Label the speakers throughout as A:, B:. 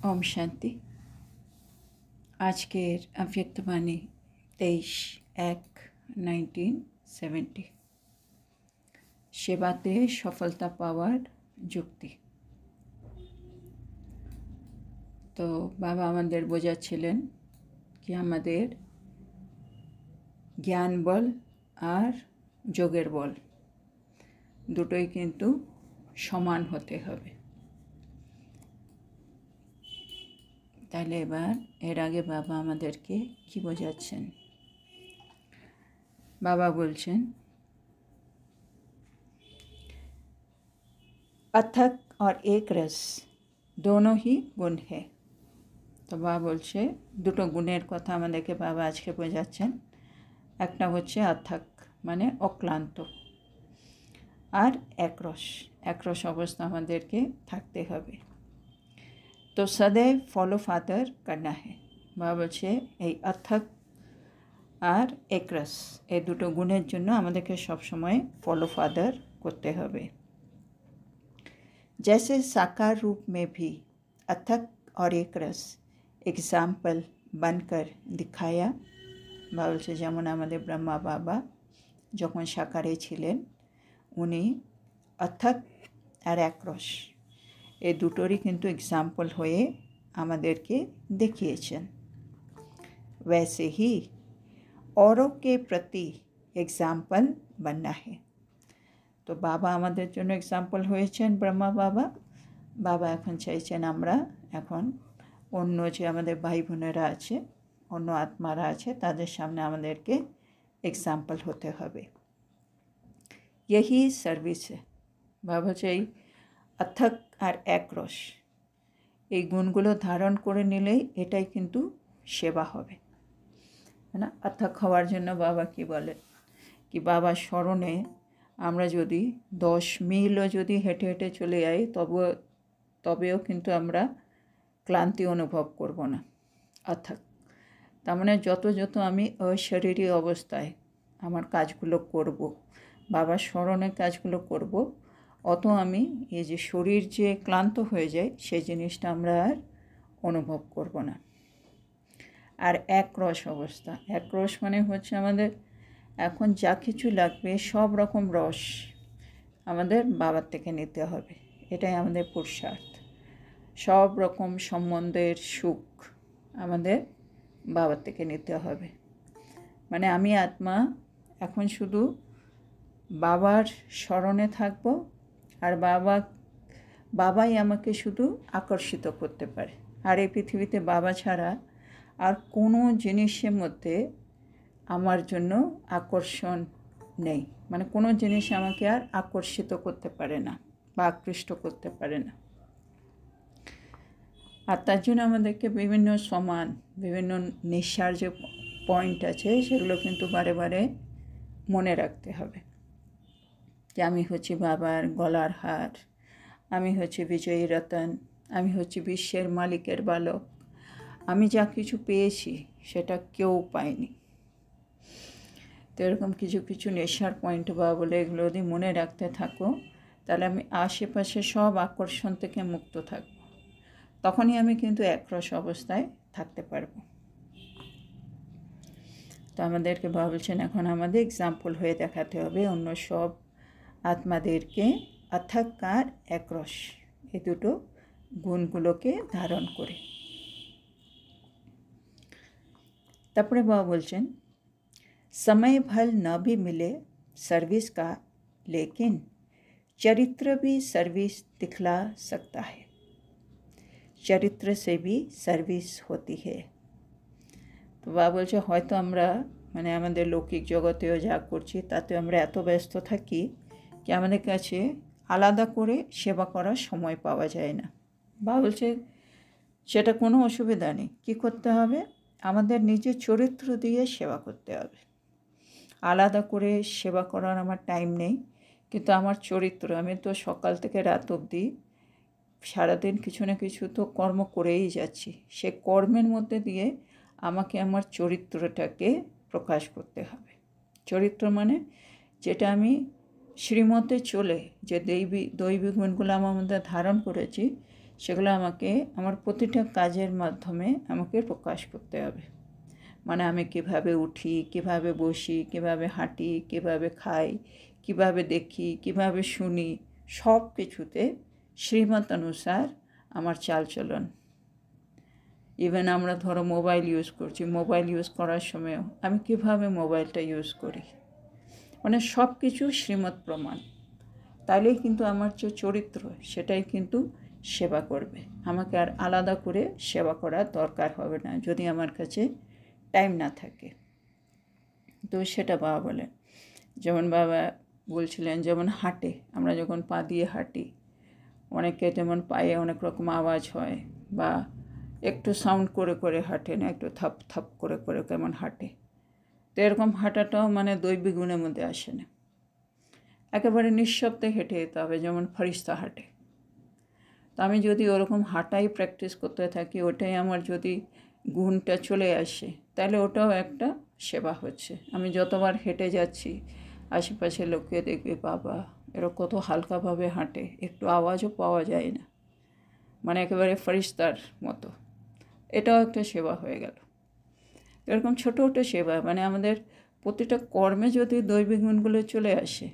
A: ओम शांति। আজকের অব্যক্তবাণী 23/1/1970। সেবাতে সফলতা পাওয়ার যুক্তি। তো বাবা আমাদের বোঝাচ্ছিলেন কি আমাদের জ্ঞান বল আর যোগের বল দুটোই কিন্তু সমান হতে হবে। তাহলে এবার এর আগে বাবা আমাদেরকে কি বোঝাচ্ছেন? बाबा बोलছেন अथक और एक रस दोनों ही गुण है। তো বাবা বলছে দুটো গুণের কথা আমাদেরকে বাবা আজকে বোঝাচ্ছেন। একটা হচ্ছে অথক মানে অক্লান্ত, আর একরস অবস্থা আমাদেরকে থাকতে হবে। তো সदैव ফলো ফাদার करना है। বাবা বলছে এই অথক আর একরস এই দুটো গুণের জন্য আমাদেরকে সবসময় ফলো ফাদার করতে হবে। जैसे साकार रूप में भी अथक और एक रस एग्जाम्पल बनकर दिखाया। বলছে যেমন আমাদের ব্রহ্মা বাবা যখন সাকারে ছিলেন উনি অথক আর একরস এই দুটোরই কিন্তু এক্সাম্পল হয়ে আমাদেরকে দেখিয়েছেন। वैसे ही औरों के प्रति एग्जाम्पल बनना है। তো বাবা আমাদের জন্য এক্সাম্পল হয়েছেন ব্রহ্মা বাবা। বাবা এখন চাইছেন আমরা এখন অন্য যে আমাদের ভাই বোনেরা আছে, অন্য আত্মারা আছে, তাদের সামনে আমাদেরকে এক্সাম্পল হতে হবে। यही সার্ভিস বাবা চাই অথক আর একরস এই গুণগুলো ধারণ করে নিলেই এটাই কিন্তু সেবা হবে, না? অথক হওয়ার জন্য বাবা কি বলেন কি বাবার স্মরণে আমরা যদি 10 মিলও যদি হেঁটে হেঁটে চলে যাই তবেও কিন্তু আমরা ক্লান্তি অনুভব করব না। অর্থাৎ তার মানে যত আমি অশরীরী অবস্থায় আমার কাজগুলো করব, বাবার স্মরণে কাজগুলো করব, অত আমি এই যে শরীর যে ক্লান্ত হয়ে যায় সেই জিনিসটা আমরা আর অনুভব করব না। আর একরস অবস্থা, একরস মানে হচ্ছে আমাদের এখন যা কিছু লাগবে সব রকম রস আমাদের বাবার থেকে নিতে হবে। এটাই আমাদের পুরুষার্থ। সব রকম সম্বন্ধের সুখ আমাদের বাবার থেকে নিতে হবে। মানে আমি আত্মা এখন শুধু বাবার স্মরণে থাকব, আর বাবাই আমাকে শুধু আকর্ষিত করতে পারে। আর এই পৃথিবীতে বাবা ছাড়া আর কোনো জিনিসের মধ্যে আমার জন্য আকর্ষণ নেই। মানে কোনো জিনিস আমাকে আর আকর্ষিত করতে পারে না বা আকৃষ্ট করতে পারে না। আর তার জন্য আমাদেরকে বিভিন্ন নেশার যে পয়েন্ট আছে সেগুলো কিন্তু বারে বারে মনে রাখতে হবে যে আমি হচ্ছি বাবার গলার হার, আমি হচ্ছি বিজয়ী রতন, আমি হচ্ছি বিশ্বের মালিকের বালক, আমি যা কিছু পেয়েছি সেটা কেউ পায়নি। তো এরকম কিছু নেশার পয়েন্ট বা বলে এগুলো যদি মনে রাখতে থাকো তাহলে আমি আশেপাশে সব আকর্ষণ থেকে মুক্ত থাকব। তখনই আমি কিন্তু একরস অবস্থায় থাকতে পারবো। তো আমাদেরকে বলছেন এখন আমাদের এক্সাম্পল হয়ে দেখাতে হবে অন্য সব আত্মাদেরকে অথক আর একরস এই দুটো গুণগুলোকে ধারণ করে। তারপরে বাবা বলছেন समय भल न भी मिले सर्विस का, लेकिन चरित्र भी सर्विस दिखला सकता है। चरित्र से भी सर्विस होती है। তো বাবা বলছে হয়তো আমরা মানে আমাদের লৌকিক জগতেও যা করছি তাতে আমরা এত ব্যস্ত থাকি কি আমাদের কাছে আলাদা করে সেবা করার সময় পাওয়া যায় না। বাবা বলছে সেটা কোনো অসুবিধা নেই। কী করতে হবে? আমাদের নিজের চরিত্র দিয়ে সেবা করতে হবে। আলাদা করে সেবা করার আমার টাইম নেই, কিন্তু আমার চরিত্র, আমি তো সকাল থেকে রাত অবধি সারাদিন কিছু না কিছু তো কর্ম করেই যাচ্ছি। সে কর্মের মধ্যে দিয়ে আমাকে আমার চরিত্রটাকে প্রকাশ করতে হবে। চরিত্র মানে যেটা আমি শ্রীমতে চলে যে দৈবী গুণগুলো আমার মধ্যে ধারণ করেছি সেগুলো আমাকে আমার প্রতিটা কাজের মাধ্যমে আমাকে প্রকাশ করতে হবে। মানে আমি কীভাবে উঠি, কীভাবে বসি, কীভাবে হাঁটি, কীভাবে খাই, কীভাবে দেখি, কীভাবে শুনি, সব কিছুতে শ্রীমত অনুসার আমার চালচলন। ইভেন আমরা ধরো মোবাইল ইউজ করছি, মোবাইল ইউজ করার সময়ও আমি কীভাবে মোবাইলটা ইউজ করি, মানে সব কিছু শ্রীমত প্রমাণ। তাইলেই কিন্তু আমার যে চরিত্র সেটাই কিন্তু সেবা করবে। আমাকে আর আলাদা করে সেবা করার দরকার হবে না যদি আমার কাছে টাইম না থাকে। তো সেটা বাবা বলেন। যেমন বাবা বলছিলেন যেমন হাঁটে, আমরা যখন পা দিয়ে হাঁটি, অনেকে যেমন পায়ে অনেক রকম আওয়াজ হয়, বা একটু সাউন্ড করে করে হাঁটে না, একটু থাপ থাপ করে করে কেমন হাঁটে। তো এরকম হাঁটাটাও মানে দৈবিক গুণের মধ্যে আসে না, একেবারে নিঃশব্দে হেঁটে যেতে হবে, যেমন ফরিস্তা হাঁটে। তো আমি যদি ওরকম হাঁটাই প্র্যাকটিস করতে থাকি, ওটাই আমার যদি গুণটা চলে আসে, তাহলে ওটাও একটা সেবা হচ্ছে। আমি যতবার হেঁটে যাচ্ছি, আশেপাশে লোককে দেখবে বাবা এরা কত হালকাভাবে হাঁটে, একটু আওয়াজও পাওয়া যায় না, মানে একেবারে ফরিস্তার মতো। এটাও একটা সেবা হয়ে গেল। এরকম ছোটো ছোটো সেবা, মানে আমাদের প্রতিটা কর্মে যদি দৈবিক গুণগুলো চলে আসে,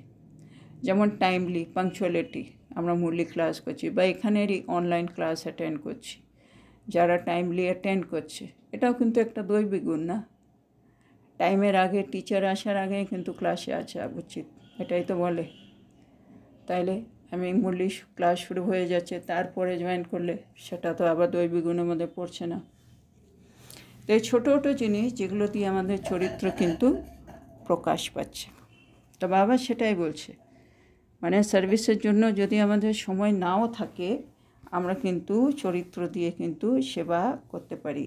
A: যেমন টাইমলি পাংচুয়ালিটি, আমরা মুরলি ক্লাস করছি বা এখানেরই অনলাইন ক্লাস অ্যাটেন্ড করছি, যারা টাইমলি অ্যাটেন্ড করছে, এটাও কিন্তু একটা দৈবিক গুণ না? টাইমের আগে টিচার আসার আগে কিন্তু ক্লাসে আসা উচিত, এটাই তো বলে। তাইলে আমি মুরলি ক্লাস শুরু হয়ে যাচ্ছে তারপরে জয়েন করলে সেটা তো আবার দৈবিক গুণের মধ্যে পড়ছে না। তো এই ছোটো ছোটো জিনিস যেগুলো দিয়ে আমাদের চরিত্র কিন্তু প্রকাশ পাচ্ছে। তো বাবা সেটাই বলছে, মানে সার্ভিসের জন্য যদি আমাদের সময় নাও থাকে, আমরা কিন্তু চরিত্র দিয়ে কিন্তু সেবা করতে পারি।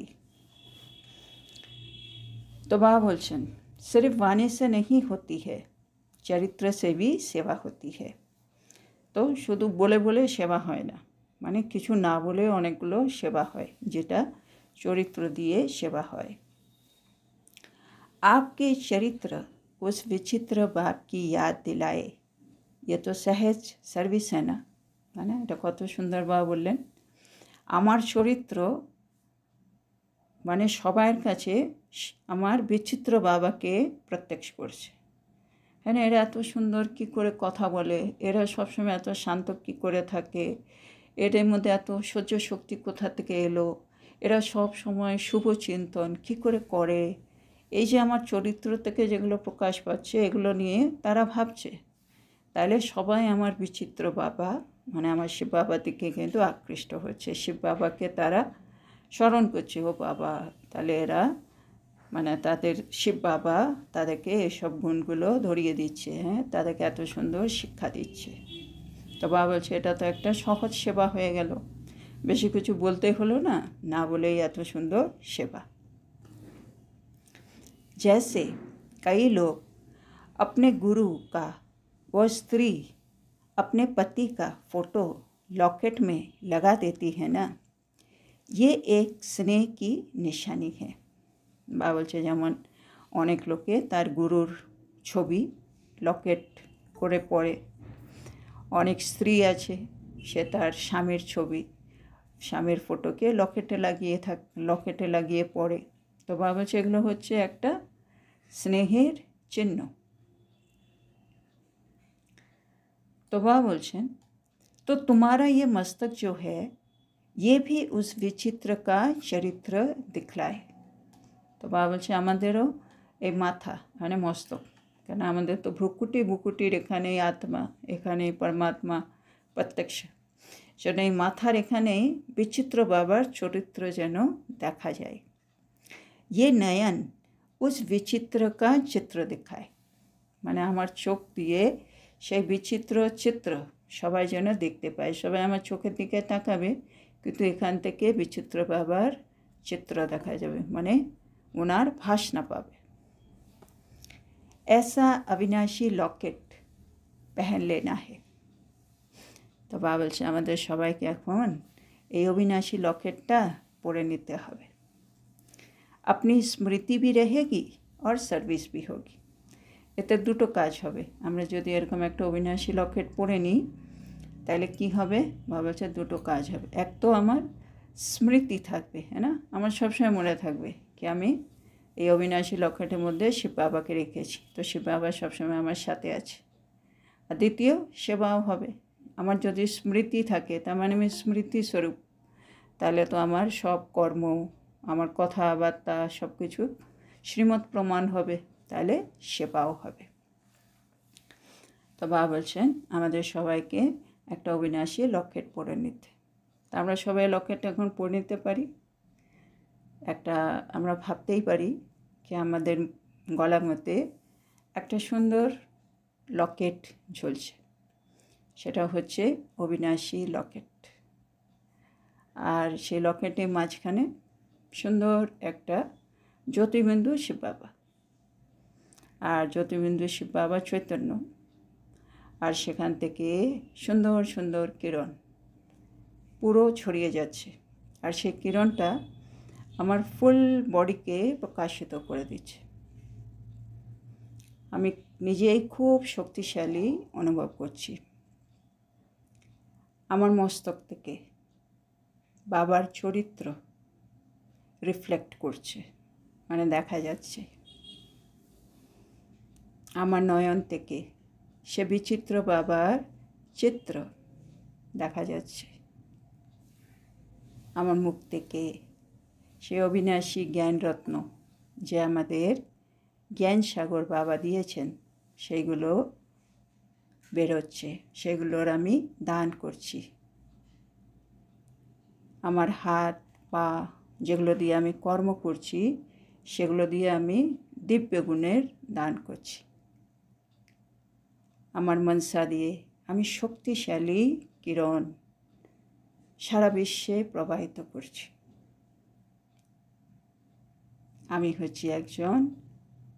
A: तो बाबा बोलছেন सिर्फ वाणी से नहीं होती है, चरित्र से भी सेवा होती है। তো শুধু বলে বলে সেবা হয় না, মানে কিছু না বলে অনেকগুলো সেবা হয়, যেটা চরিত্র দিয়ে সেবা হয়। आपके चरित्र उस विचित्र बाप की याद दिलाए, ये तो सहज सर्विस है ना। মানে এটা কত সুন্দর বাবা বললেন, আমার চরিত্র মানে সবার কাছে আমার বিচিত্র বাবাকে প্রত্যক্ষ করছে। হ্যাঁ, এরা এত সুন্দর কী করে কথা বলে, এরা সবসময় এত শান্ত কী করে থাকে, এদের মধ্যে এত সহ্য শক্তি কোথা থেকে এলো, এরা সব সময় শুভ চিন্তন কী করে করে, এই যে আমার চরিত্র থেকে যেগুলো প্রকাশ পাচ্ছে এগুলো নিয়ে তারা ভাবছে। তাহলে সবাই আমার বিচিত্র বাবা মানে আমার শিব বাবার দিকে কিন্তু আকৃষ্ট হচ্ছে, শিব বাবাকে তারা স্মরণ করছে, ও বাবা। তাহলে এরা মানে তাদের শিব বাবা তাদেরকে এসব গুণগুলো ধরিয়ে দিচ্ছে, হ্যাঁ, তাদেরকে এত সুন্দর শিক্ষা দিচ্ছে। তো বাবা বলছে এটা তো একটা সহজ সেবা হয়ে গেল, বেশি কিছু বলতে হলো না, না বলেই এত সুন্দর সেবা। जैसे कई लोग अपने गुरु का वो स्त्री अपने पति का फ़ोटो लॉकेट में लगा देती है ना, ये एक स्नेह की निशानी है। বাবা বলছে যেমন অনেক লোকে তার গুরুর ছবি লকেট করে পড়ে, অনেক স্ত্রী আছে সে তার স্বামীর ছবি, স্বামীর ফটোকে লকেটে লাগিয়ে পড়ে। তো বাবা বলছে এগুলো হচ্ছে একটা স্নেহের চিহ্ন। तो बाबा बोलছেন तो तुम्हारा ये मस्तक जो है ये भी उस विचित्र का चरित्र दिखलाए। তো বাবা বলছে আমাদেরও এই মাথা মানে মস্তক, কেন আমাদের তো ভ্রুকুটির এখানেই আত্মা, এখানেই পরমাত্মা প্রত্যক্ষ, সেটা এই মাথার এখানেই বিচিত্র বাবার চরিত্র যেন দেখা যায়। ये नयन उस विचित्र का चित्र दिखाए, মানে আমার চোখ দিয়ে সেই বিচিত্র চিত্র সবাই যেন দেখতে পায়। সবাই আমার চোখের দিকে তাকাবে, কিন্তু এখান থেকে বিচিত্র বাবার চিত্র দেখা যাবে, মানে ওনার ভাসনা পাবে। ऐसा अविनाशी लॉकेट पहन लेना है। তো বাবা বলছে আমাদের সবাইকে এখন এই অবিনাশী লকেটটা পরে নিতে হবে। अपनी स्मृति भी रहेगी और सर्विस भी होगी। এতে দুটো কাজ হবে, আমরা যদি এরকম একটা অবিনাশী লকেট পরে নিই তাহলে কি হবে? বাবা বলছে দুটো কাজ হবে। এক তো আমার স্মৃতি থাকবে, হ্যাঁ না, আমার সবসময় মনে থাকবে কি আমি এই অবিনাশী লকেটের মধ্যে শিব বাবাকে রেখেছি, তো শিব বাবা সবসময় আমার সাথে আছে। আর দ্বিতীয়, সেবাও হবে। আমার যদি স্মৃতি থাকে তার মানে আমি স্মৃতি স্বরূপ, তাহলে তো আমার সব কর্ম, আমার কথাবার্তা সব কিছু শ্রীমৎ প্রমাণ হবে, তাহলে সেবাও হবে। তো বাবা বলছেন আমাদের সবাইকে একটা অবিনাশী লকেট পরে নিতে। তা আমরা সবাই লকেটটা এখন পরে নিতে পারি। একটা আমরা ভাবতেই পারি যে আমাদের গলার মধ্যে একটা সুন্দর লকেট ঝুলছে, সেটা হচ্ছে অবিনাশী লকেট। আর সেই লকেটের মাঝখানে সুন্দর একটা জ্যোতির্বিন্দু শিব বাবা, আর জ্যোতির্বিন্দু শিব বাবা চৈতন্য, আর সেখান থেকে সুন্দর সুন্দর কিরণ পুরো ছড়িয়ে যাচ্ছে, আর সেই কিরণটা আমার ফুল বডিকে প্রকাশিত করে দিচ্ছে। আমি নিজেই খুব শক্তিশালী অনুভব করছি। আমার মস্তক থেকে বাবার চরিত্র রিফ্লেক্ট করছে, মানে দেখা যাচ্ছে। আমার নয়ন থেকে সে বিচিত্র বাবার চিত্র দেখা যাচ্ছে। আমার মুখ থেকে সে অবিনাশী জ্ঞানরত্ন যে আমাদের জ্ঞান সাগর বাবা দিয়েছেন সেইগুলো বেরোচ্ছে, সেগুলোর আমি দান করছি। আমার হাত পা যেগুলো দিয়ে আমি কর্ম করছি সেগুলো দিয়ে আমি দিব্য গুণের দান করছি। আমার মনসা দিয়ে আমি শক্তিশালী কিরণ সারা বিশ্বে প্রবাহিত করছি। আমি হচ্ছি একজন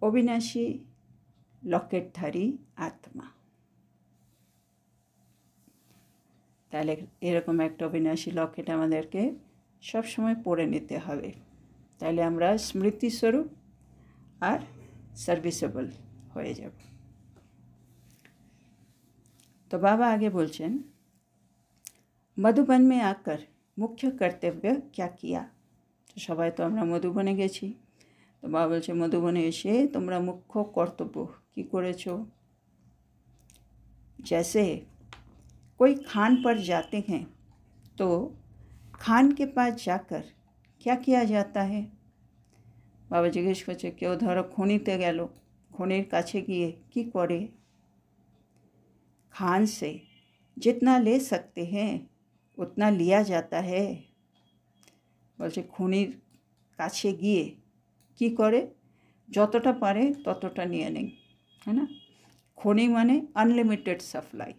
A: অবিনাশী লকেটধারী আত্মা। তাহলে এরকম একটা অবিনাশী লকেট আমাদেরকে সবসময় পরে নিতে হবে, তাহলে আমরা স্মৃতিস্বরূপ আর সার্ভিসেবল হয়ে যাব। তো বাবা আগে বলছেন মধুবন মে আকার মুখ্য কর্তব্য ক্যা কিয়া। তো সবাই তো আমরা মধুবনে গেছি, তো বাবা বলছে মধুবনে এসে তোমরা মুখ্য কর্তব্য কি করেছো। जैसे कोई खान पर जाते हैं तो खान के पास जाकर क्या किया जाता है। বাবা জিজ্ঞেস করছে কেউ ধরো খনিতে গেল, খনির কাছে গিয়ে কি করে। खान से जितना ले सकते हैं उतना लिया जाता है। বলছে খনির কাছে গিয়ে কি করে, যতটা পারে ততটা নিয়ে নেই, है ना। খনি মানে আনলিমিটেড সাপ্লাই,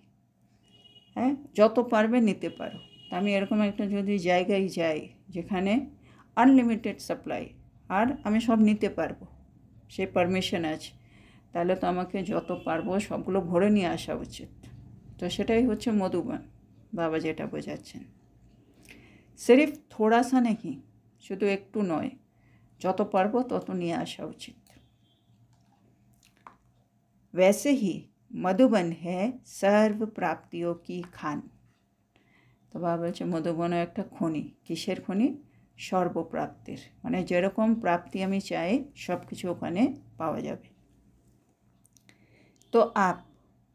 A: হ্যাঁ, যত পারবে নিতে পারো। তা আমি এরকম একটা যদি জায়গায় যাই যেখানে আনলিমিটেড সাপ্লাই আর আমি সব নিতে পারবো, সে পারমিশন আছে, তাহলে তো আমাকে যত পারবো সবগুলো ভরে নিয়ে আসা উচিত। তো সেটাই হচ্ছে মধুবন, বাবা যেটা বোঝাচ্ছেন। সিরিফ থোড়া সা নেই, শুধু একটু নয়, যত পারবো তত নিয়ে আসা উচিত। वैसे ही मधुबन है सर्व प्राप्तियों की खान। তো বাবা বলছে মধুবনও একটা খনি, কিসের খনি, সর্বপ্রাপ্তির, মানে যেরকম প্রাপ্তি আমি চাই সব কিছু ওখানে পাওয়া যাবে। তো আপ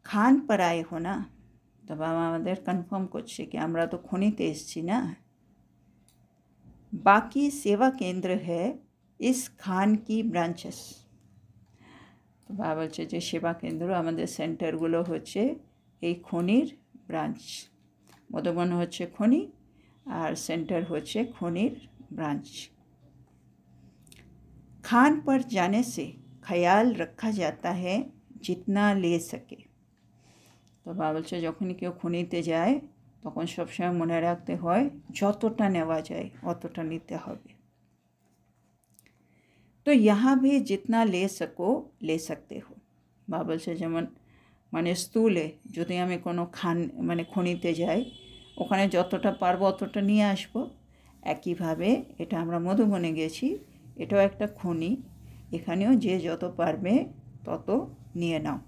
A: খান पर आए हो ना। তো বাবা আমাদের কনফার্ম করছে কি আমরা তো খনিতে এসেছি না। बाकी सेवा केंद्र है इस खान की ब्रांचेस। তো বাবা বলছে যে সেবা কেন্দ্র আমাদের সেন্টারগুলো হচ্ছে এই খনির ব্রাঞ্চ। মধুবন হচ্ছে খনি আর সেন্টার হচ্ছে খনির ব্রাঞ্চ। खान पर जाने से ख्याल रखा जाता है जितना ले सके। তো বাবা বলছে যখনই কেউ খনিতে যায় তখন সবসময় মনে রাখতে হয় যতটা নেওয়া যায় অতটা নিতে হবে। তো यहाँ भी जितना ले सको ले सकते हो। বাবা বলছে যেমন মানে স্থূলে যদি আমি কোনো মানে খনিতে যাই ওখানে যতটা পারবো অতটা নিয়ে আসবো। একইভাবে এটা আমরা মধুবনে গেছি, এটাও একটা খনি, এখানেও যে যত পারবে তত নিয়ে নাও।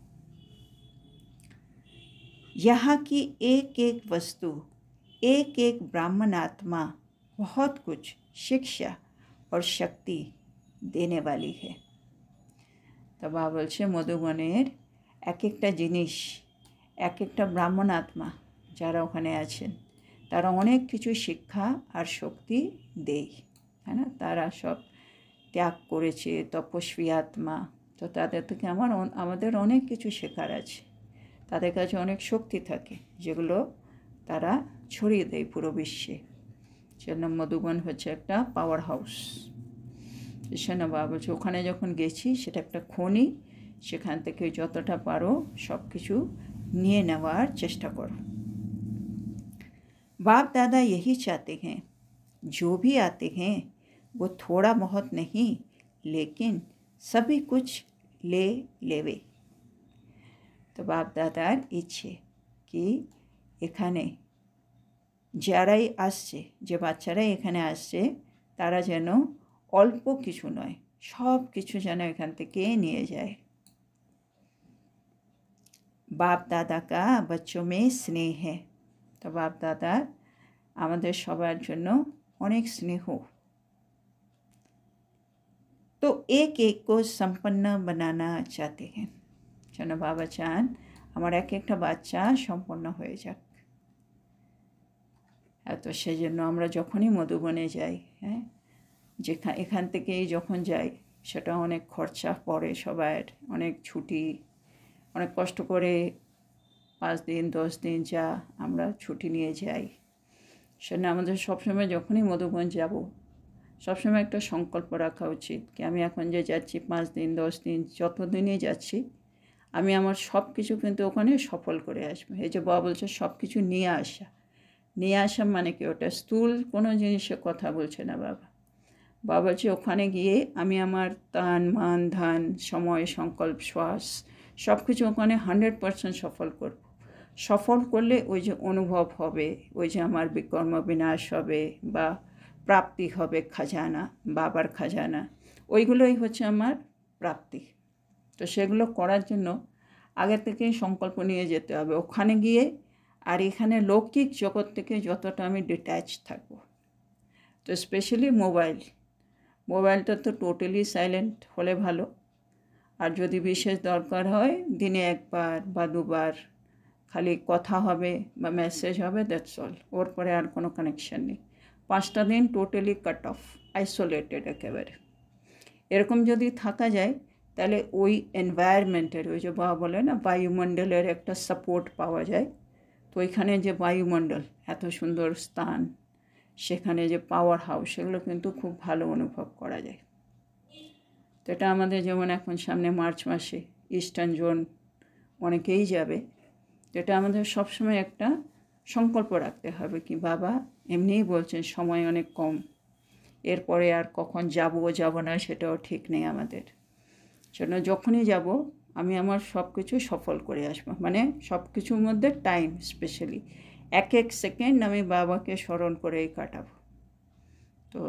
A: यहाँ की एक एक वस्तु, एक एक ब्राह्मण आत्मा बहुत कुछ शिक्षा और शक्ति देने वाली है। तो बाबा बोलছে মধুবনের এক একটা জিনিস, এক একটা ব্রাহ্মণ আত্মা যারা ওখানে আছেন তারা অনেক কিছু শিক্ষা আর শক্তি দেয়, তাই না? তারা সব ত্যাগ করেছে, তপস্বী আত্মা। তো তাদের থেকে আমাদের অনেক কিছু শেখার আছে। তাদের কাছে অনেক শক্তি থাকে যেগুলো তারা ছড়িয়ে দেয় পুরো বিশ্বে। জন্য মধুবন হচ্ছে একটা পাওয়ার হাউস। সেখানে বাবা বলছে ওখানে যখন গেছি সেটা একটা খনি, সেখান থেকে যতটা পারো সব কিছু নিয়ে নেওয়ার চেষ্টা করো। बाप दादा यही चाहते हैं, जो भी आते हैं वो थोड़ा बहुत नहीं लेकिन सभी कुछ ले लेवे। तो बाप दादार इच्छे कि এখানে যারাই আসছে, যে বাচ্চারাই এখানে আসছে তারা যেন অল্প কিছু নয়, সব কিছু যেন এখান থেকে নিয়ে যায়। बाप दादा का बच्चों में स्नेह है। तो बाप दादा আমাদের সবার জন্য অনেক স্নেহ। तो एक एक को संपन्न बनाना चाहते हैं। যেন বাবা চান আমার এক একটা বাচ্চা সম্পন্ন হয়ে যাক। তো সেজন্য আমরা যখনই মধুবনে যাই, হ্যাঁ, এখান থেকেই যখন যাই সেটা অনেক খরচা পড়ে সবার, অনেক ছুটি, অনেক কষ্ট করে 5 দিন 10 দিন যা আমরা ছুটি নিয়ে যাই। সেজন্য আমাদের সবসময় যখনই মধুবন যাব সবসময় একটা সংকল্প রাখা উচিত কি আমি এখন যে যাচ্ছি 5 দিন 10 দিন যত দিনই যাচ্ছি আমি আমার সব কিছু কিন্তু ওখানে সফল করে আসবো। এই যে বাবা বলছে সব কিছু নিয়ে আসা, নিয়ে আসা মানে কি ওটা স্থূল কোনো জিনিসের কথা বলছে না বাবা। বাবা বলছে ওখানে গিয়ে আমি আমার তান মান ধান সময় সংকল্প শ্বাস সব কিছু ওখানে 100% সফল করব। সফল করলে ওই যে অনুভব হবে, ওই যে আমার বিকর্ম বিনাশ হবে বা প্রাপ্তি হবে, খাজানা, বাবার খাজানা, ওইগুলোই হচ্ছে আমার প্রাপ্তি। তো সেগুলো করার জন্য আগে থেকেই সংকল্প নিয়ে যেতে হবে ওখানে গিয়ে। আর এখানে লৌকিক জগৎ থেকে যতটা আমি ডিট্যাচ থাকবো। তো স্পেশালি মোবাইলটা তো টোটালি সাইলেন্ট হলে ভালো। আর যদি বিশেষ দরকার হয় দিনে 1 বার বা 2 বার খালি কথা হবে বা মেসেজ হবে, দ্যাটস অল। ওর পরে আর কোনো কানেকশান নেই। 5টা দিন টোটালি কাট অফ, আইসোলেটেড একেবারে। এরকম যদি থাকা যায় তাহলে ওই এনভায়রনমেন্টের, ওই যে বাবা বলে না বায়ুমণ্ডলের একটা সাপোর্ট পাওয়া যায়। তো ওইখানে যে বায়ুমণ্ডল এত সুন্দর স্থান, সেখানে যে পাওয়ার হাউস, সেগুলো কিন্তু খুব ভালো অনুভব করা যায়। তো এটা আমাদের যেমন এখন সামনে মার্চ মাসে ইস্টার্ন জোন অনেকেই যাবে। এটা আমাদের সবসময় একটা সংকল্প রাখতে হবে কি বাবা এমনিই বলছেন সময় অনেক কম, এরপরে আর কখন যাব না সেটাও ঠিক নেই আমাদের জন্য। যখনই যাব আমি আমার সব কিছু সফল করে আসবো, মানে সব কিছুর মধ্যে টাইম স্পেশালি এক সেকেন্ড আমি বাবাকে স্মরণ করেই কাটাবো। তো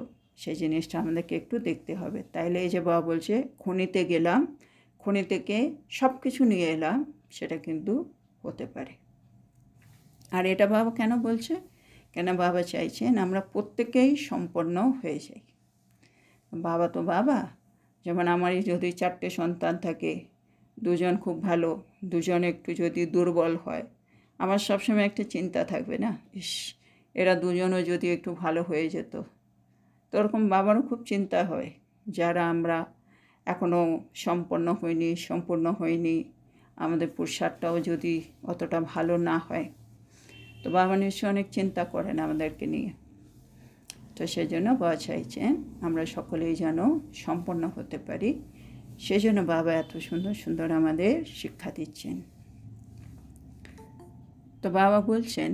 A: সেই জিনিসটা আমাদেরকে একটু দেখতে হবে। তাইলে এই যে বাবা বলছে খনিতে গেলাম, খনি থেকে সব কিছু নিয়ে এলাম, সেটা কিন্তু হতে পারে। আর এটা বাবা কেন বলছে, কেন বাবা চাইছেন আমরা প্রত্যেকেই সম্পন্ন হয়ে যাই। বাবা তো বাবা, যেমন আমারই যদি 4টে সন্তান থাকে, 2জন খুব ভালো, 2জন একটু যদি দুর্বল হয়, আমার সবসময় একটা চিন্তা থাকবে না, ইস এরা 2জনও যদি একটু ভালো হয়ে যেত। তো ওরকম বাবারও খুব চিন্তা হয় যারা আমরা এখনও সম্পূর্ণ হয়নি, আমাদের পুরুষারটাও যদি অতটা ভালো না হয়, তো বাবা নিশ্চয়ই অনেক চিন্তা করেন আমাদেরকে নিয়ে। তো সেজন্য বাবা চাইছেন আমরা সকলেই যেন সম্পন্ন হতে পারি। সেজন্য বাবা এত সুন্দর সুন্দর আমাদের শিক্ষা দিচ্ছেন। তো বাবা বলছেন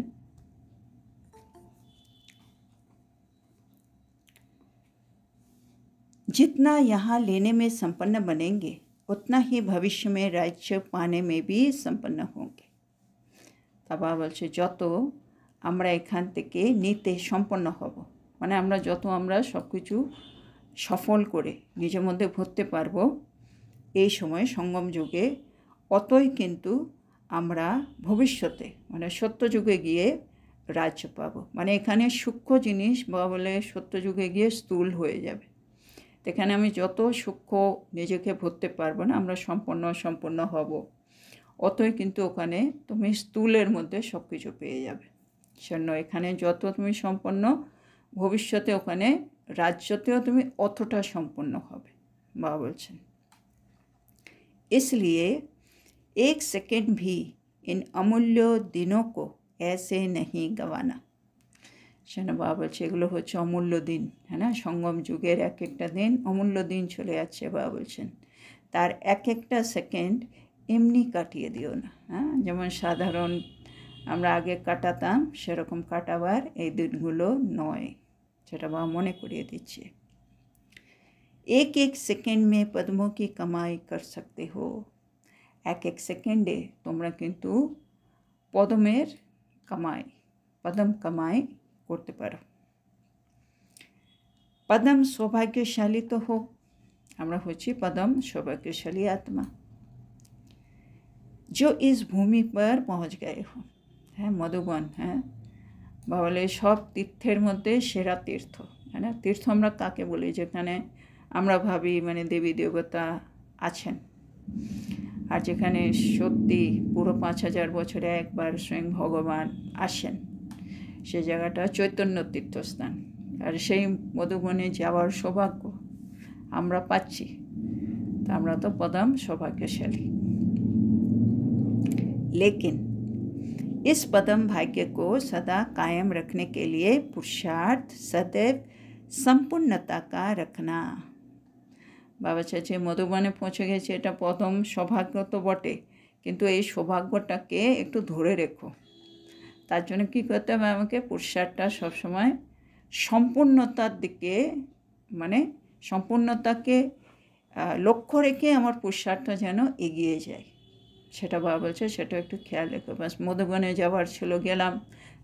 A: जितना यहाँ लेने में संपन्न बनेंगे उतना ही भविष्य में राज्य पाने में भी संपन्न होंगे। তা বাবা বলছে যত আমরা এখান থেকে নিতে সম্পন্ন হব, মানে আমরা সব কিছু সফল করে নিজের মধ্যে ভরতে পারবো এই সময় সঙ্গম যুগে, অতই কিন্তু আমরা ভবিষ্যতে মানে সত্যযুগে গিয়ে রাজ্য পাবো। মানে এখানে সূক্ষ্ম জিনিস বা বলে সত্যযুগে গিয়ে স্থূল হয়ে যাবে। এখানে আমি যত সূক্ষ্ম নিজেকে ভরতে পারবো না, আমরা সম্পূর্ণ হব, অতই কিন্তু ওখানে তুমি স্থূলের মধ্যে সব কিছু পেয়ে যাবে। সেজন্য এখানে যত তুমি সম্পন্ন, ভবিষ্যতে ওখানে রাজ্যতেও তুমি অতটা সম্পন্ন হবে। বাবা বলছেন इसलिए एक सेकंड भी इन अमूल्य दिनों को ऐसे नहीं गंवाना। সেজন্য বাবা বলছে এগুলো হচ্ছে অমূল্য দিন, হ্যাঁ না, সঙ্গম যুগের এক একটা দিন অমূল্য দিন চলে যাচ্ছে। বাবা বলছেন তার এক একটা সেকেন্ড এমনি কাটিয়ে দিও না। হ্যাঁ, যেমন সাধারণ আমরা আগে কাটাতাম সেরকম কাটাবার এই দিনগুলো নয়, সেটা বাবা মনে করিয়ে দিচ্ছে। एक एक सेकेंड में पद्मों की कमाई कर सकते हो। एक एक सेकेंडे তোমরা কিন্তু পদ্মের কামাই, পদ্ম কামাই করতে পারো। पद्म सौभाग्यशाली तो हो, আমরা হচ্ছি পদ্ম সৌভাগ্যশালী আত্মা, जो इस भूमि पर पहुंच गए हो। হ্যাঁ, মধুবন, হ্যাঁ বা বলে সব তীর্থের মধ্যে সেরা তীর্থ, হ্যাঁ না। তীর্থ আমরা কাকে বলি? যেখানে আমরা ভাবি মানে দেবী দেবতা আছেন, আর যেখানে সত্যি পুরো 5000 বছরে একবার স্বয়ং ভগবান আসেন, সে জায়গাটা চৈতন্য তীর্থস্থান। আর সেই মধুবনে যাওয়ার সৌভাগ্য আমরা পাচ্ছি, তা আমরা তো পদম সৌভাগ্যশালী। लेकिन इस पदम भाग्य को सदा कायम रखने के लिए पुरुषार्थ सदैव संपूर्णता का रखना। বাবা চাচি মধুবনে পৌঁছে গেছে, এটা প্রথম সৌভাগ্য তো বটে, কিন্তু এই সৌভাগ্যটাকে একটু ধরে রেখো। তার জন্য কী করতে হবে? আমাকে পুরুষার্থটা সবসময় সম্পূর্ণতার দিকে, মানে সম্পূর্ণতাকে লক্ষ্য রেখে আমার পুরুষার্থ যেন এগিয়ে যায়, সেটা বাবা বলছে সেটা একটু খেয়াল রেখো। বাস মধুবনে যাওয়ার ছিল, গেলাম,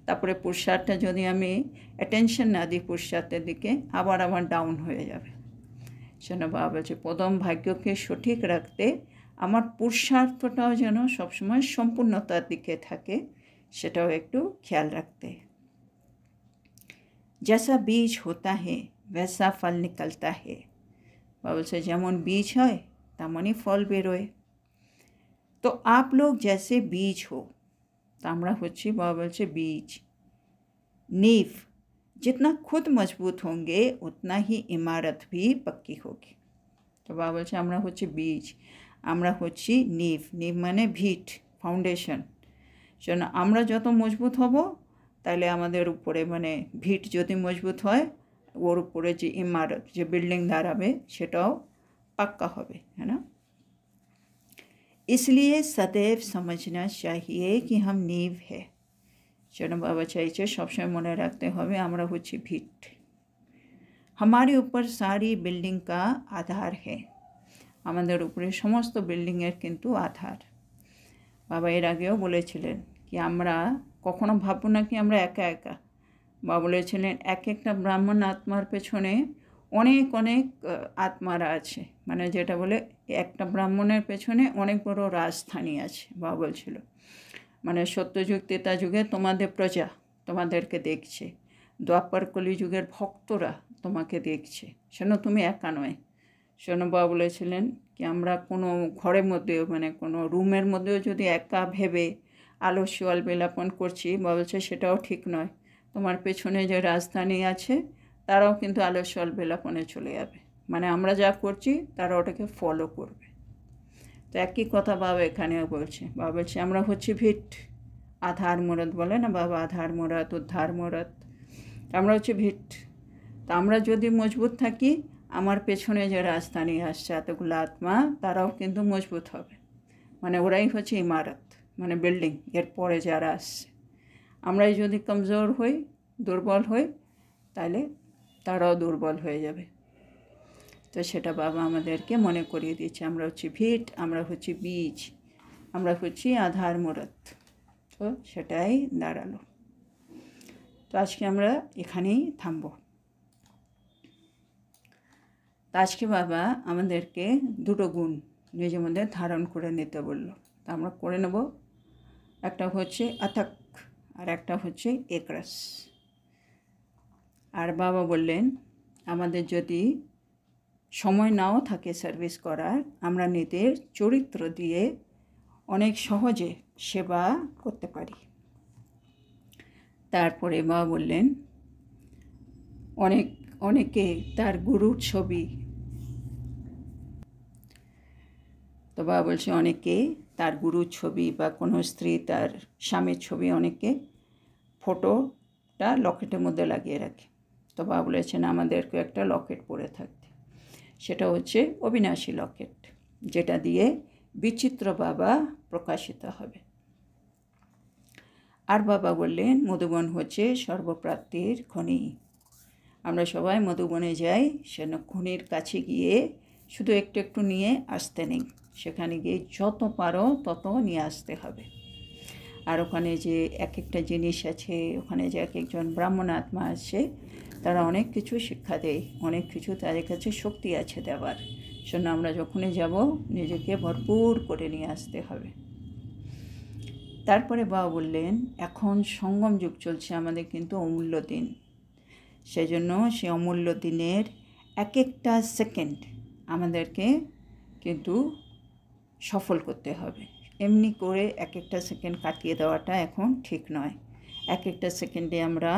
A: তারপরে পুরুষার্থটা যদি আমি অ্যাটেনশন না দিই পুরুষার্থের দিকে, আবার আমার ডাউন হয়ে যাবে। সেজন্য বাবা বলছে প্রথম ভাগ্যকে সঠিক রাখতে আমার পুরুষার্থটাও যেন সবসময় সম্পূর্ণতার দিকে থাকে, সেটাও একটু খেয়াল রাখতে। जैसा बीज होता है वैसा फल निकलता है। बाबा से যেমন বীজ হয় তেমনই ফল বেরোয়। तो आप लोग जैसे बीज हो, तो আমরা হচ্ছি বাবা বলছে বীজ। नींव जितना खुद मजबूत होंगे उतना ही इमारत भी पक्की होगी। तो বাবা বলছে আমরা হচ্ছি বীজ, আমরা হচ্ছি नींव। नींव মানে ভিট, ফাউন্ডেশন। সেজন্য আমরা যত মজবুত হব, তাহলে আমাদের উপরে মানে ভিট যদি মজবুত হয়, ওর উপরে যে ইমারত, যে বিল্ডিং দাঁড়াবে, সেটাও পাক্কা হবে, है ना। इसलिए सदैव समझना चाहिए कि हम नींव है। সেজন্য বাবা চাইছে সবসময় মনে রাখতে হবে আমরা হচ্ছি ভিট। हमारे ऊपर सारी बिल्डिंग का आधार है। আমাদের উপরে সমস্ত বিল্ডিংয়ের কিন্তু আধার। বাবা এর আগেও বলেছিলেন কি আমরা কখনো ভাববো না কি আমরা একা একা। বাবা বলেছিলেন এক একটা ব্রাহ্মণ আত্মার পেছনে অনেক অনেক আত্মারা আছে, মানে যেটা বলে একটা ব্রাহ্মণের পেছনে অনেক বড় রাজধানী আছে। বাবা বলছিল মানে সত্যযুগ ত্রেতা যুগে তোমাদের প্রজা তোমাদেরকে দেখছে, দ্বাপর কলি যুগের ভক্তরা তোমাকে দেখছে, সেন তুমি একা নয়। সেন বাবা বলেছিলেন কি আমরা কোনো ঘরের মধ্যেও মানে কোনো রুমের মধ্যেও যদি একা ভেবে আলস্য বেলাপন করছি, বাবা বলছে সেটাও ঠিক নয়। তোমার পেছনে যে রাজধানী আছে তারাও কিন্তু আলস্য বেলাপনে চলে যাবে, মানে আমরা যা করছি তারা ওটাকে ফলো করবে। তো একই কথা বাবা এখানেও বলছে। বাবা বলছে আমরা হচ্ছি ভিট, আধার মুরাদ বলে না বাবা, আধার মুরাদ উদ্ধার মুরাদ, আমরা হচ্ছে ভিট। তা আমরা যদি মজবুত থাকি, আমার পেছনে যে রাজধানী আসছে এতগুলো আত্মা, তারাও কিন্তু মজবুত হবে, মানে ওরাই হচ্ছে ইমারত, মানে বিল্ডিং, এরপরে যারা আসছে। আমরাই যদি কমজোর হই, দুর্বল হই, তাহলে তারাও দুর্বল হয়ে যাবে। তো সেটা বাবা আমাদেরকে মনে করিয়ে দিয়েছে আমরা হচ্ছি ভিট, আমরা হচ্ছি বীজ, আমরা হচ্ছি আধার মুরাদ। তো সেটাই দাঁড়ালো। তো আজকে আমরা এখানেই থামব। তো আজকে বাবা আমাদেরকে দুটো গুণ নিজের মধ্যে ধারণ করে নিতে বললো, তা আমরা করে নেব। একটা হচ্ছে আতক আর একটা হচ্ছে একরস। আর বাবা বললেন আমাদের যদি সময় নাও থাকে সার্ভিস করার, আমরা নিজেদের চরিত্র দিয়ে অনেক সহজে সেবা করতে পারি। তারপরে বাবা বললেন অনেকে তার গুরুর ছবি, তো বাবা বলছে অনেকে তার গুরুর ছবি বা কোনো স্ত্রী তার স্বামীর ছবি অনেকে ফটোটা লকেটের মধ্যে লাগিয়ে রাখে। তো বাবা বলেছেন আমাদেরকে একটা লকেট পরে থাকতে, সেটা হচ্ছে অবিনাশী লকেট, যেটা দিয়ে বিচিত্র বাবা প্রকাশিত হবে। আর বাবা বললেন মধুবন হচ্ছে সর্বপ্রাপ্তির খনি। আমরা সবাই মধুবনে যাই, সে খনির কাছে গিয়ে শুধু একটু একটু নিয়ে আসতে নেই, সেখানে গিয়ে যত পারো তত নিয়ে আসতে হবে। আর ওখানে যে এক একটা জিনিস আছে, ওখানে যে এক একজন ব্রাহ্মণ আত্মা আছে, তারা অনেক কিছু শিক্ষা দেয়, অনেক কিছু তাদের কাছে শক্তি আছে দেওয়ার জন্য। আমরা যখনই যাব নিজেকে ভরপুর করে নিয়ে আসতে হবে। তারপরে বাবা বললেন এখন সঙ্গম যুগ চলছে, আমাদের কিন্তু অমূল্য দিন, সেই জন্য সে অমূল্য দিনের এক একটা সেকেন্ড আমাদেরকে কিন্তু সফল করতে হবে। এমনি করে এক একটা সেকেন্ড কাটিয়ে দেওয়াটা এখন ঠিক নয়। এক একটা সেকেন্ডে আমরা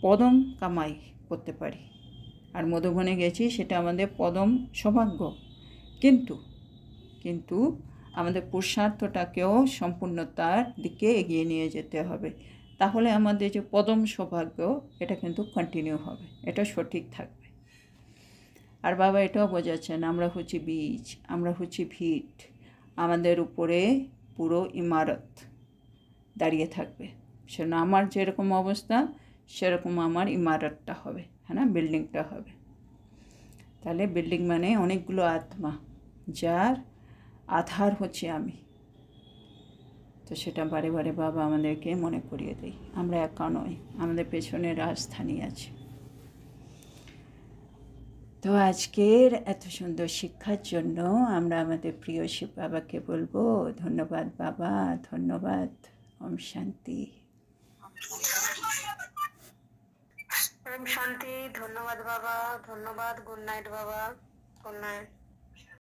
A: পদম কামাই করতে পারি, আর মধুবনে গেছি সেটা আমাদের পদম সৌভাগ্য, কিন্তু আমাদের পুরুষার্থটাকেও সম্পূর্ণতার দিকে এগিয়ে নিয়ে যেতে হবে, তাহলে আমাদের যে পদম সৌভাগ্য এটা কিন্তু কন্টিনিউ হবে, এটা সঠিক থাকবে। আর বাবা এটাও বোঝাচ্ছেন আমরা হচ্ছি বীজ, আমরা হচ্ছি ভিট, আমাদের উপরে পুরো ইমারত দাঁড়িয়ে থাকবে। সেজন্য আমার যেরকম অবস্থা সেরকম আমার ইমারতটা হবে, হ্যাঁ না, বিল্ডিংটা হবে। তাহলে বিল্ডিং মানে অনেকগুলো আত্মা, যার আধার হচ্ছে আমি। তো সেটা বারে বারে বাবা আমাদেরকে মনে করিয়ে দেয় আমরা একা নই, আমাদের পেছনে রাজধানী আছে। তো আজকের এত সুন্দর শিক্ষার জন্য আমরা আমাদের প্রিয় শিব বাবাকে বলবো ধন্যবাদ বাবা, ধন্যবাদ। ওম শান্তি।
B: ওম শান্তি। ধন্যবাদ বাবা, ধন্যবাদ। গুড নাইট বাবা, গুড নাইট।